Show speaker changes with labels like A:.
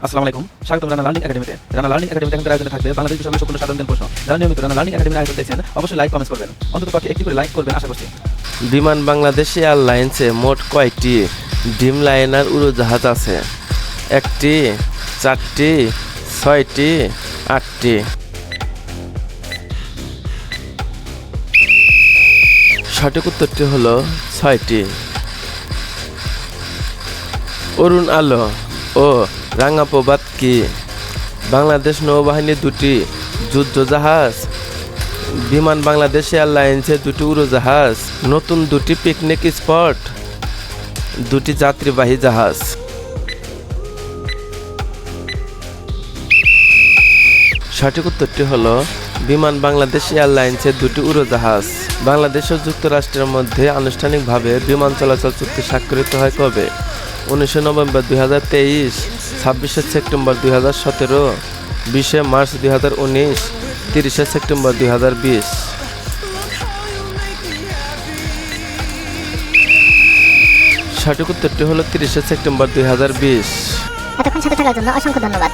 A: আসসালামু আলাইকুম, স্বাগতম রানা লার্নিং একাডেমিতে। রানা লার্নিং একাডেমিতে এখনকার আয়োজনে থাকবে বাংলাদেশ বিষয়ে সম্পূর্ণ সাধারণ জ্ঞান প্রশ্ন। যারা নিয়মিত রানা লার্নিং একাডেমির আয়োজন দেখছেন অবশ্যই লাইক কমেন্টস করবেন, অন্ততপক্ষে একটি করে লাইক করবেন আশা করছি।
B: বিমান বাংলাদেশ এয়ারলাইন্সে মোট কয়টি ড্রিমলাইনার উড়োজাহাজ আছে? 1টি, 4টি, 6টি, 8টি? সঠিক উত্তরটি হলো 6টি। অরুণ আলো ও রাঙ্গাপ্রবাদ কি বাংলাদেশ নৌবাহিনীর দুটি যুদ্ধজাহাজ? বিমান বাংলাদেশ এয়ারলাইন্সের দুটি উড়োজাহাজ, নতুন দুটি পিকনিক স্পট, দুটি যাত্রীবাহী জাহাজ? সঠিক উত্তরটি হলো বিমান বাংলাদেশ এয়ারলাইন্সের দুটি উড়োজাহাজ। বাংলাদেশ ও যুক্তরাষ্ট্রের মধ্যে আনুষ্ঠানিকভাবে বিমান চলাচল চুক্তি স্বাক্ষরিত হয় কবে? 19 নভেম্বর 2023, 26 সেপ্টেম্বর 2017, 20 মার্চ 2019, 30 সেপ্টেম্বর 2020? সঠিক উত্তরটি হলো 30 সেপ্টেম্বর 2020।
C: এতক্ষণ সাথে থাকার জন্য অসংখ্য ধন্যবাদ।